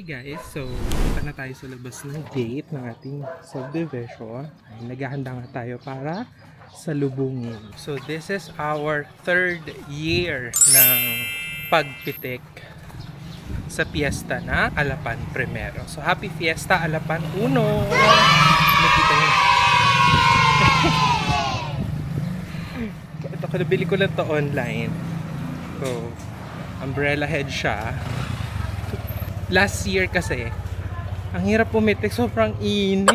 Guys, so punta na tayo sa labas ng gate ng ating subdivision. Naghahanda nga tayo para salubungin. So this is our 3rd year ng pagpitik sa piyesta na Alapan Primero. So happy fiesta Alapan Uno! Nakita niyo. Ito, nabili ko lang to online. So umbrella head siya. Last year kasi, ang hirap pumitik, sobrang init.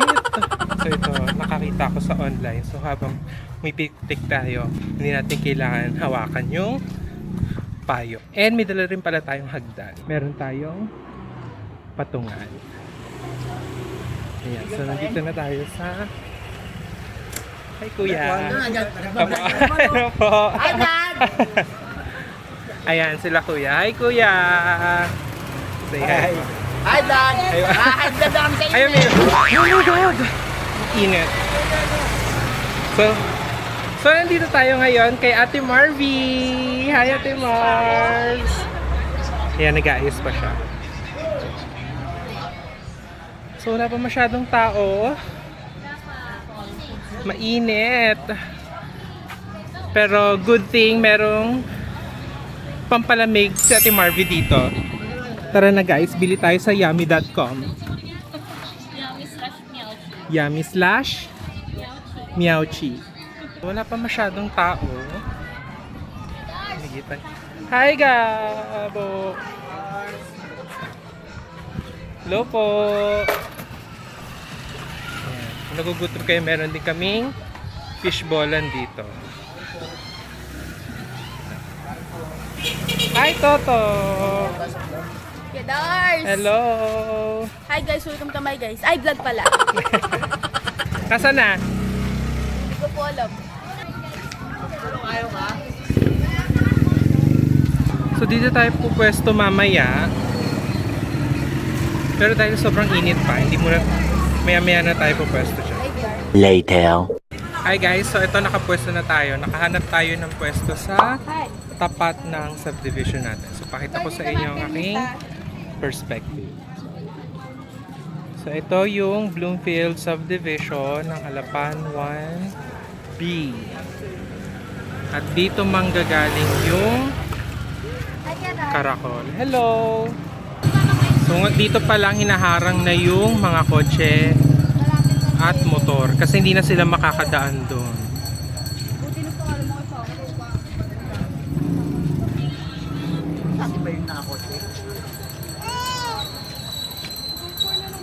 So ito, nakakita ko sa online. So habang may pitik tayo, hindi natin kailangan hawakan yung payo. And may dala rin pala tayong hagdan. Meron tayong patungan. Ayan, so nandito na tayo sa... Hi Kuya! Ano po? Hi Dad! Ayan sila Kuya. Hi Kuya! Say hi. Hi Dad! Hi Dad ang sa Ayaw inyo! Oh my God! Init. So nandito tayo ngayon kay Ate Marvy. Hi Ate Mars. Ayan, nag-aayos pa siya. So wala pa masyadong tao. Mainit. Pero good thing merong pampalamig si Ate Marvy dito. Tara na guys, bili tayo sa yummy.com. Yummy/Meowchi. Wala pa masyadong tao. Hi Gabo! Hello po! Kung nagugutom kayo, meron din kaming fishballan dito. Hi Toto! Kedars! Hello! Hi guys, welcome to my guys. Ay, vlog pala. Nasaan na? Hindi ko po alam. So dito tayo pupwesto mamaya. Pero dahil sobrang init pa, hindi muna maya-maya na tayo pupwesto dyan. Later. Hi guys, so ito nakapwesto na tayo. Nakahanap tayo ng pwesto sa tapat ng subdivision natin. So pakita ko sa inyo ang aking perspective. So ito yung Bloomfield subdivision ng Alapan 1B. At dito manggagaling yung Karakol. Hello! So dito pa lang hinaharang na yung mga kotse at motor kasi hindi na sila makakadaan doon. Saan ba yung nakakotse?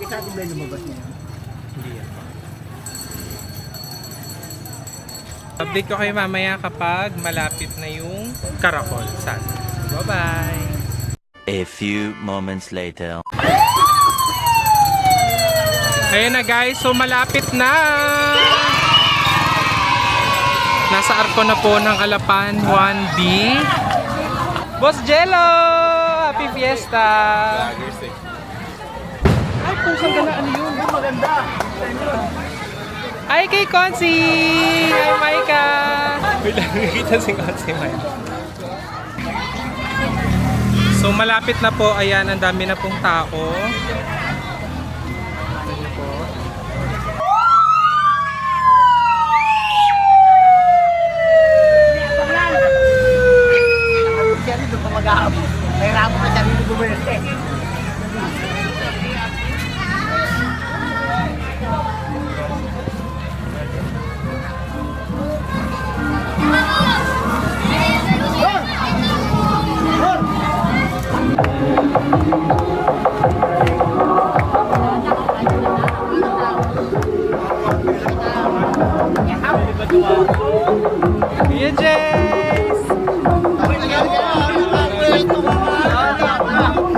Saan ba yung lumabas niya? Hindi yan. Update ko kayo mamaya kapag malapit na yung Karakol. Sana. Bye-bye! A few moments later. Ayan na guys, so malapit na! Nasa arko na po ng Alapan 1B. Boss Jello! Happy Fiesta! Ay, pusang gala, ano yun? Maganda! Ay, kay Consi! Hi, Maika! Wait lang, nakikita si Consi, Maika. So, malapit na po. Ayan, ang dami na pong tao. Ayan po. Siya rin doon pa mag-aabot. May ramo na siya rin bumerte. Kuya Jace!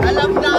Alam na!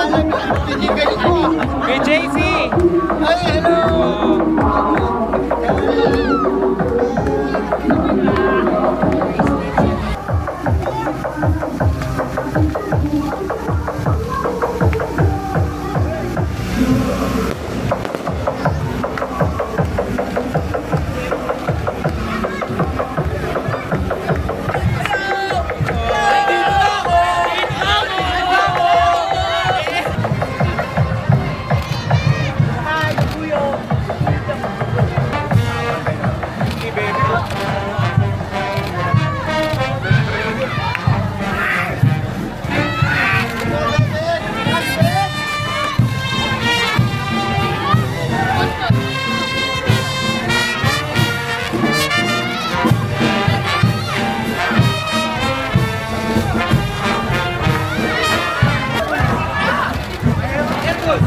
Okay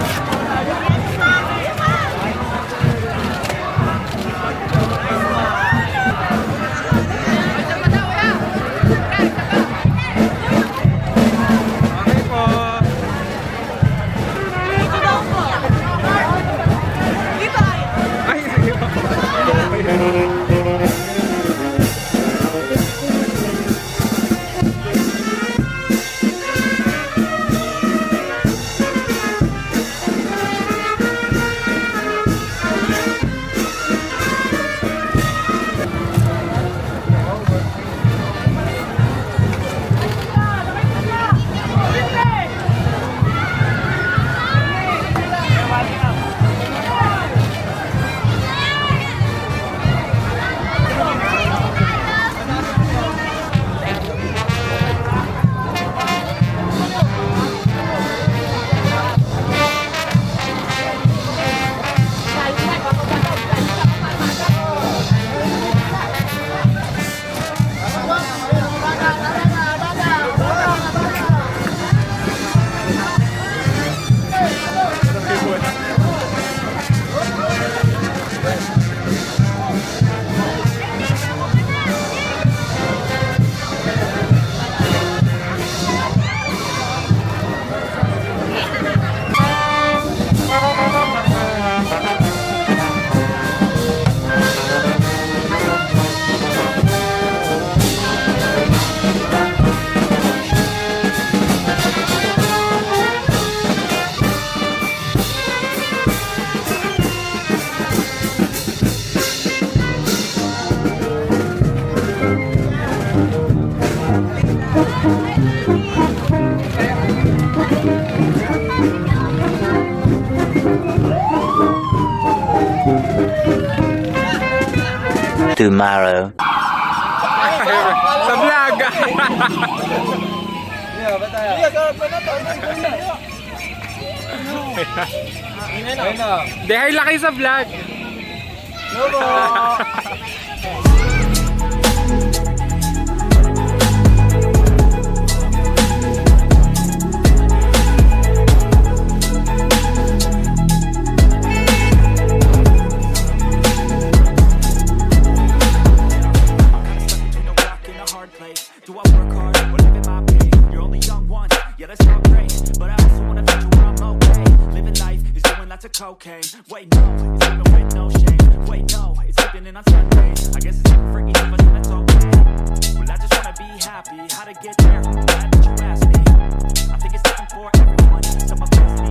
po. Ay, sige po. Tomorrow. Sa vlog. Dahil laki sa vlog. Do I work hard or live in my pain? You're only young once, yeah that's not great. But I also wanna feel you where I'm okay. Living life is doing lots of cocaine. Wait no, it's living with no shame. Wait no, it's sleeping in on Sundays. I guess it's different for each of us and that's okay. Well I just wanna be happy, how to get there? I'm glad that you asked me. I think it's different for everyone. Some of us